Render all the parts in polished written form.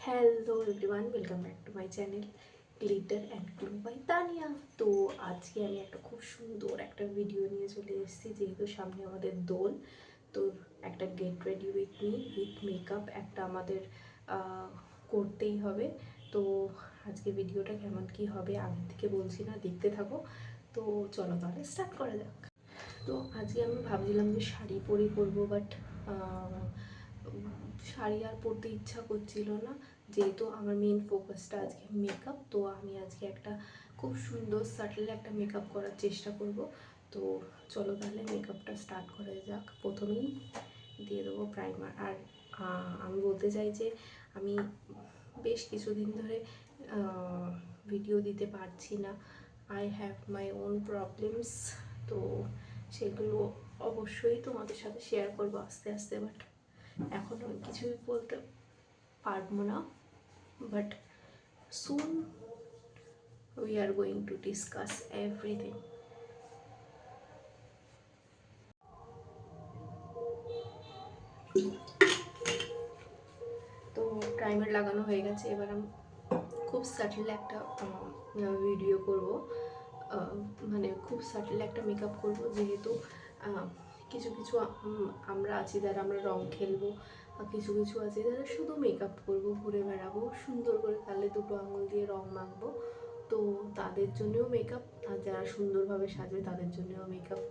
Hello everyone, welcome back to my channel glitter and glow by Tania. তো আজকে আমি একটা খুব সুন্দর একটা ভিডিও নিয়ে চলে এসেছি, যেহেতু সামনে আমাদের দোল। তো একটা get ready with me with makeup একটা আমাদের করতেই হবে। তো আজকে ভিডিওটা কেমন কি হবে আগের থেকে বলছি না, দেখতে থাকো। তো চলো তাহলে স্টার্ট করা যাক। তো আজকে আমি ভাবছিলাম যে শাড়ি পরে করবো, বাট শাড়ি আর পরতে ইচ্ছা করছিল না, যেহেতু আমার মেন ফোকাসটা আজকে মেকআপ। তো আমি আজকে একটা খুব সুন্দর সাটল একটা মেকআপ করার চেষ্টা করব। তো চলো তাহলে মেকআপটা স্টার্ট করা যাক। প্রথমেই দিয়ে দেবো প্রাইমার। আর আমি বলতে চাই যে আমি বেশ কিছুদিন ধরে ভিডিও দিতে পারছি না। I have my own problems. তো সেগুলো অবশ্যই তোমাদের সাথে শেয়ার করবো আস্তে আস্তে, বাট এখন আমি কিছুই বলতে পারবো না। But soon we are going to discuss everything. তো প্রাইমার লাগানো হয়ে গেছে, এবার আমি খুব সাটল একটা ভিডিও করব, মানে খুব সাটল একটা মেকআপ করব। যেহেতু কিছু কিছু আমরা আছি যারা আমরা রং খেলবো, কিছু কিছু আছে যারা শুধু মেকআপ করবো, ঘুরে বেড়াবো, সুন্দর করে তাহলে দুটো আঙুল দিয়ে রং মাখবো। তো তাদের জন্যও মেকআপ, আর যারা সুন্দরভাবে সাজবে তাদের জন্যও মেকআপ।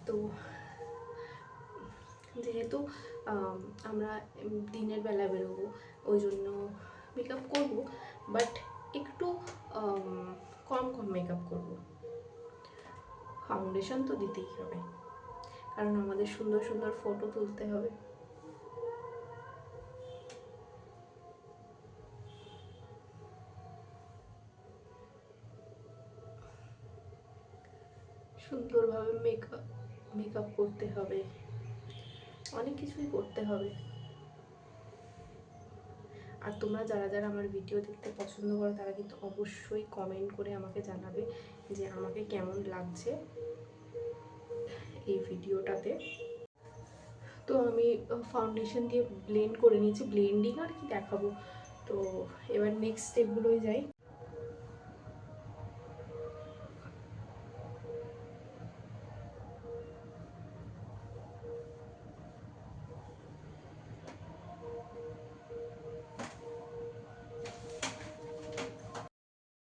তো যেহেতু আমরা দিনের বেলা বেরোবো, ওই জন্য মেকআপ করবো, বাট একটু কম কম মেকআপ করব। ফাউন্ডেশন তো দিতেই হবে, কারণ আমাদের সুন্দর সুন্দর ফটো তুলতে হবে। সুন্দরভাবে মেকআপ করতে হবে, অনেক কিছুই করতে হবে। আর তোমরা যারা যারা আমার ভিডিও দেখতে পছন্দ করো তারা কিন্তু অবশ্যই কমেন্ট করে আমাকে জানাবে যে আমাকে কেমন লাগছে এই ভিডিওটাতে। তো আমি ফাউন্ডেশন দিয়ে ব্লেন্ড করে নিয়েছি, ব্লেন্ডিং আর কি দেখাবো। তো এবার নেক্সট স্টেপগুলোই যাই।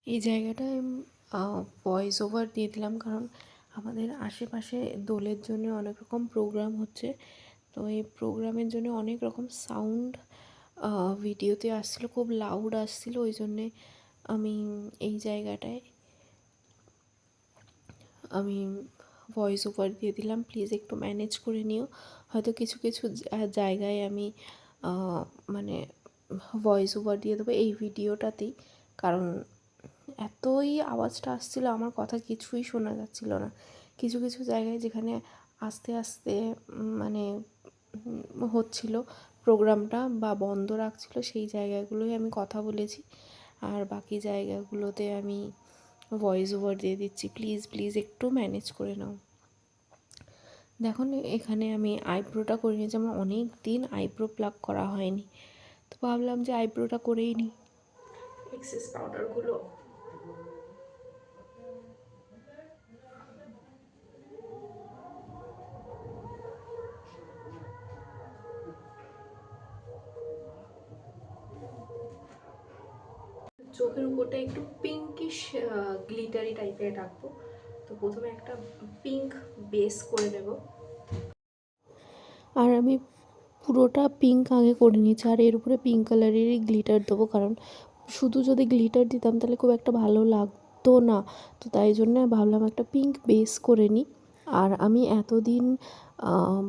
এই জায়গাটায় ভয়েস ওভার দিয়ে দিলাম, কারণ আমাদের আশেপাশে দোলের জন্য অনেক রকম প্রোগ্রাম হচ্ছে। তো এই প্রোগ্রামের জন্য অনেক রকম সাউন্ড ভিডিওতে আসছিলো, খুব লাউড আসছিলো। ওই জন্যে আমি এই জায়গাটায় আমি ভয়েস ওভার দিয়ে দিলাম। প্লিজ একটু ম্যানেজ করে নিও। হয়তো কিছু কিছু জায়গায় আমি মানে ভয়েস ওভার দিয়ে দেবো এই ভিডিওটাতেই, কারণ এতই আওয়াজটা আসছিলো, আমার কথা কিছুই শোনা যাচ্ছিল না। কিছু কিছু জায়গায় যেখানে আস্তে আস্তে মানে হচ্ছিল প্রোগ্রামটা বা বন্ধ রাখছিল, সেই জায়গাগুলোই আমি কথা বলেছি, আর বাকি জায়গাগুলোতে আমি ভয়েস ওভার দিয়ে দিচ্ছি। প্লিজ প্লিজ একটু ম্যানেজ করে নাও। দেখুন এখানে আমি আইব্রোটা করে নিয়েছি, আমার অনেক দিন আইব্রো প্লাক করা হয়নি, তো ভাবলাম যে আইব্রোটা করেই নিই। এক্সেস পাউডারগুলো চোখের উপরটা একটু পিঙ্কিশ গ্লিটারি টাইপের রাখবো। তো প্রথমে একটা পিঙ্ক বেস করে নেব, আর আমি পুরোটা পিঙ্ক আগে করে নিচ্ছি, আর এর উপরে পিঙ্ক কালারেরই গ্লিটার দেবো, কারণ শুধু যদি গ্লিটার দিতাম তাহলে খুব একটা ভালো লাগতো না। তো তাই জন্য ভাবলাম একটা পিঙ্ক বেস করে নিই। আর আমি এতদিন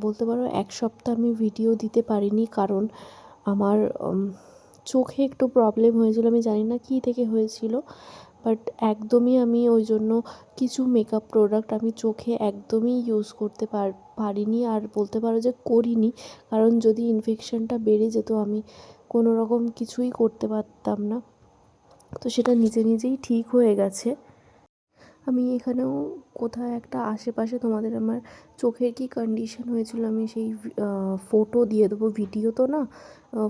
বলতে পারো এক সপ্তাহ আমি ভিডিও দিতে পারিনি, কারণ আমার চোখে একটু প্রবলেম হয়েছিল, আমি জানি না কী থেকে হয়েছিল, বাট একদমই আমি ওই জন্য কিছু মেকআপ প্রোডাক্ট আমি চোখে একদমই ইউজ করতে পারিনি, আর বলতে পারো যে করিনি, কারণ যদি ইনফেকশনটা বেড়ে যেত আমি কোনো রকম কিছুই করতে পারতাম না। তো সেটা নিজে নিজেই ঠিক হয়ে গেছে। আমি এখানেও কোথাও একটা আশেপাশে তোমাদের আমার চোখের কী কন্ডিশন হয়েছিল আমি সেই ফটো দিয়ে দেবো, ভিডিও তো না,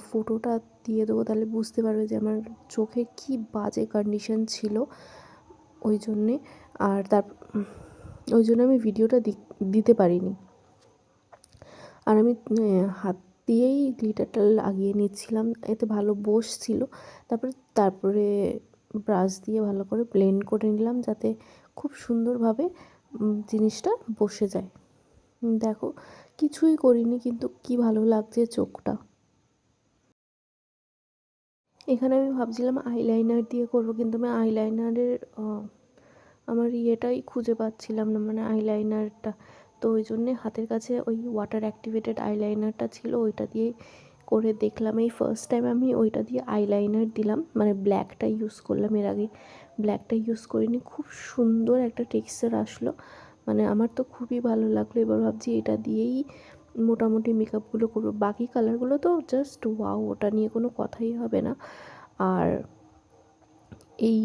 ফটোটা দিয়ে দেবো, তাহলে বুঝতে পারবে যে আমার চোখের কী বাজে কন্ডিশন ছিল। ওই জন্যে আর ওই জন্য আমি ভিডিওটা দিতে পারিনি। আর আমি হাত দিয়েই গ্লিটারটা লাগিয়ে নিচ্ছিলাম, এতে ভালো বসছিল। তারপরে ব্রাশ দিয়ে ভালো করে ব্লেন্ড করে নিলাম, যাতে খুব সুন্দরভাবে জিনিসটা বসে যায়। দেখো, কিছুই করিনি, কিন্তু কি ভালো লাগছে চোখটা। এখানে আমি ভাবছিলাম আইলাইনার দিয়ে করবো, কিন্তু আমি আইলাইনারের আমার ইয়েটাই খুঁজে পাচ্ছিলাম না, মানে আইলাইনারটা। তো ওই জন্যে হাতের কাছে ওই ওয়াটার অ্যাক্টিভেটেড আইলাইনারটা ছিল, ওইটা দিয়ে করে দেখলাম। এই ফার্স্ট টাইম আমি ওইটা দিয়ে আইলাইনার দিলাম, মানে ব্ল্যাকটা ইউজ করলাম, এর আগে ব্ল্যাকটা ইউজ করিনি। খুব সুন্দর একটা টেক্সচার আসলো, মানে আমার তো খুবই ভালো লাগলো। এবার ভাবছি এটা দিয়েই মোটামুটি মেকআপগুলো করবো। বাকি কালারগুলো তো জাস্ট ওয়াও, ওটা নিয়ে কোনো কথাই হবে না। আর এই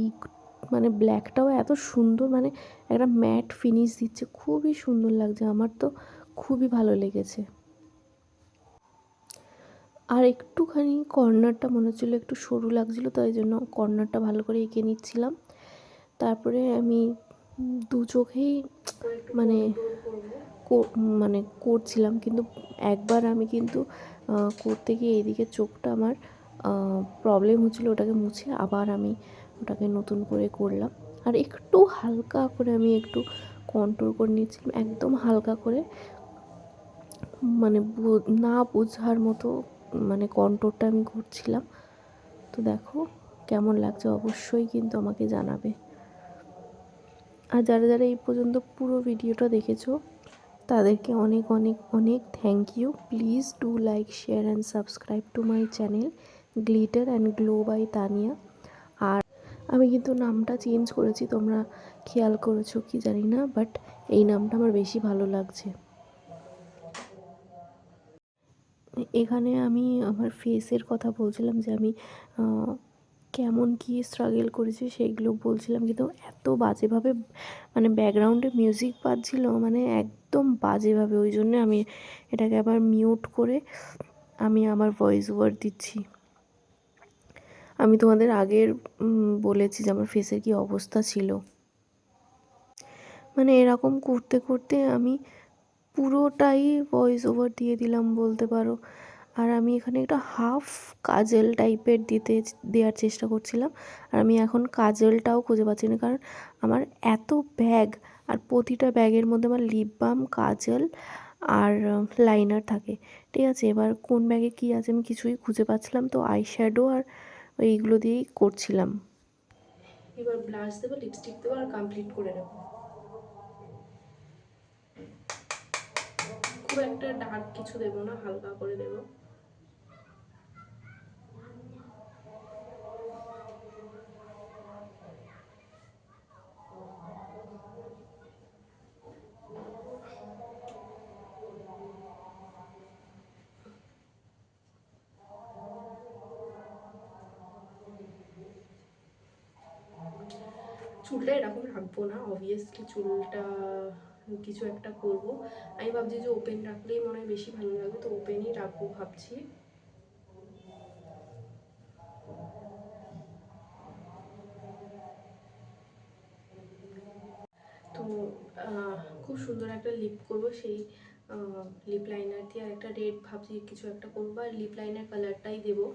মানে ব্ল্যাকটাও এত সুন্দর, মানে একটা ম্যাট ফিনিশ দিচ্ছে, খুবই সুন্দর লাগছে, আমার তো খুবই ভালো লেগেছে। আর একটুখানি কর্নারটা মনে হচ্ছিলো একটু সরু লাগছিলো, তাই জন্য কর্নারটা ভালো করে এঁকে নিচ্ছিলাম। তারপরে আমি দু চোখেই মানে মানে করছিলাম, কিন্তু একবার আমি কিন্তু করতে গিয়ে এইদিকে চোখটা আমার প্রবলেম হচ্ছিলো, ওটাকে মুছে আবার আমি ওটাকে নতুন করে করলাম। আর একটু হালকা করে আমি একটু কন্ট্রোল করে নিচ্ছিলাম, একদম হালকা করে, মানে না বোঝার মতো মানে কন্ট্রোলটা আমি করছিলাম। তো দেখো কেমন লাগছে, অবশ্যই কিন্তু আমাকে জানাবে। আর যারা যারা এই পর্যন্ত পুরো ভিডিওটা দেখেছো তাদেরকে অনেক অনেক অনেক thank you. Please do like, share and subscribe to my channel glitter and glow by Tania. আর আমি কিন্তু নামটা চেঞ্জ করেছি, তোমরা খেয়াল করেছো কি জানি না, বাট এই নামটা আমার বেশি ভালো লাগছে। এখানে আমি আমার ফেসের কথা বলছিলাম, যে আমি কেমন কী স্ট্রাগল করেছি সেইগুলো বলছিলাম, কিন্তু এত বাজেভাবে মানে ব্যাকগ্রাউন্ডে মিউজিক বাজছিল, মানে একদম বাজেভাবে। ওই জন্য আমি এটাকে আবার মিউট করে আমি আমার ভয়েস ওভার দিচ্ছি। আমি তোমাদের আগের বলেছি যে আমার ফেসের কী অবস্থা ছিল। মানে এরকম করতে করতে আমি পুরোটাই ভয়েস ওভার দিয়ে দিলাম বলতে পারো। আর আমি এখানে একটা হাফ কাজল টাইপের দেওয়ার চেষ্টা করছিলাম। আর আমি এখন কাজলটাও খুঁজে পাচ্ছি না, কারণ আমার এত ব্যাগ, আর প্রতিটা ব্যাগের মধ্যে আমার লিপ বাম, কাজল আর লাইনার থাকে। ঠিক আছে, এবার কোন ব্যাগে কী আছে আমি কিছুই খুঁজে পাচ্ছিলাম, তো আই শ্যাডো আর এইগুলো দিয়েই করছিলাম। এবার ব্লাশ দেবো, লিপস্টিক দেবো আর কমপ্লিট করে নেবো। খুব একটা ডার্ক কিছু দেবো না, হালকা করে দেবো। চুলটা এরকম রাখবো না, অবভিয়াসলি চুলটা কিছু একটা করব। আমি ভাবছি যে ওপেন রাখলেই মনে হয় বেশি ভালো লাগবে, তো ওপেনই রাখবো ভাবছি। তো খুব সুন্দর একটা লিপ করব, সেই লিপ লাইনার দিয়ে। আর একটা রেড ভাবছি কিছু একটা করবো, আর লিপ লাইনার কালারটাই দেবো।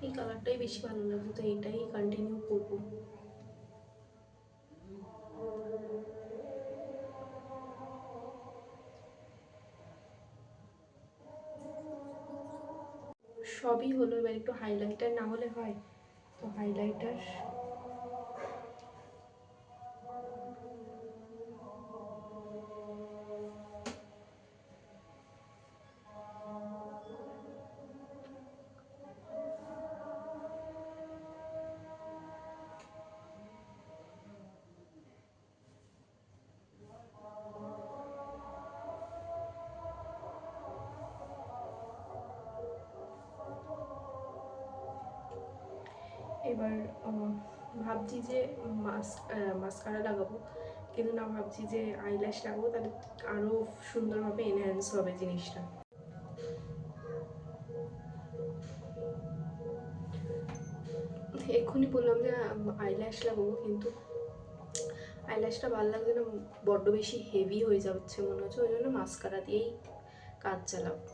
এই কালারটাই বেশি ভালো লাগছে, তো এটাই কন্টিনিউ করবো। সবই হলো, এবার একটু হাইলাইটার না হলে হয়, তো হাইলাইটার। এবার ভাবছি যে মাস্কারা লাগাবো, কিন্তু না, ভাবছি যে আইল্যাশ লাগাবো, তাহলে আরও সুন্দরভাবে এনহ্যান্স হবে জিনিসটা। এক্ষুনি বললাম যে আইল্যাশ লাগাবো, কিন্তু আইল্যাশটা ভালো লাগছে না, বড্ড বেশি হেভি হয়ে যাচ্ছে মনে হচ্ছে, ওই জন্য মাস্কারা দিয়েই কাজ চালাবো।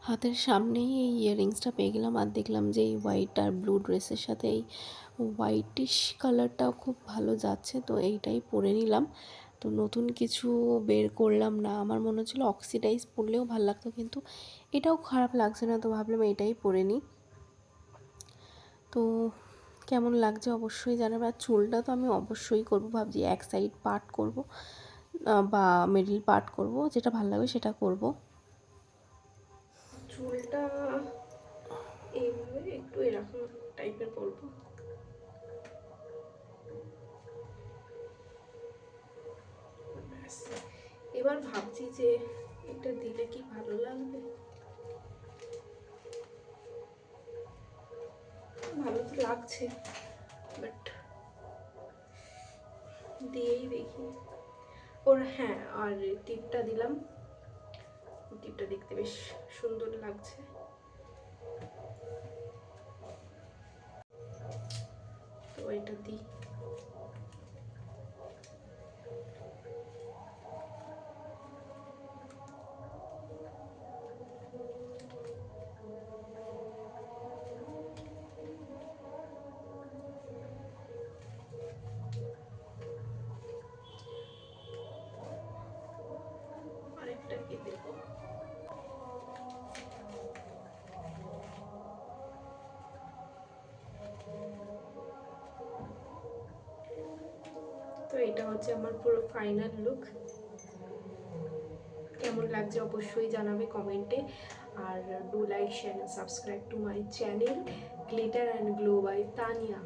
হাতের সামনেই এই ইয়াররিংসটা পেয়ে গেলাম, আর দেখলাম যে এই হোয়াইট আর ব্লু ড্রেসের সাথে এই হোয়াইটিশ কালারটাও খুব ভালো যাচ্ছে, তো এইটাই পরে নিলাম। তো নতুন কিছু বের করলাম না, আমার মনে হচ্ছিলো অক্সিডাইজ পরলেও ভালো লাগতো, কিন্তু এটাও খারাপ লাগছে না, তো ভাবলাম এটাই পরে নিই। তো কেমন লাগছে অবশ্যই জানাবে। আর চুলটা তো আমি অবশ্যই করবো, ভাবছি এক সাইড পার্ট করব বা মিডল পার্ট করব, যেটা ভালো লাগবে সেটা করব। চুলটা এইভাবে একটু এরকম টাইপের করবো। এবার ভাবছি যে এটা দিলে কি ভালো লাগবে, ভালো তো লাগছে, বাট দিয়েই দেখি। ওর হ্যাঁ, আর টিপটা দিলাম, টিপটা দেখতে বেশ সুন্দর লাগছে। তো এটা দিই। আরেকটা কি দেবো, তো এটা হচ্ছে আমার পুরো ফাইনাল লুক। কেমন লাগছে অবশ্যই জানাবে কমেন্টে, আর do like share and subscribe to my channel glitter and glow by Tania.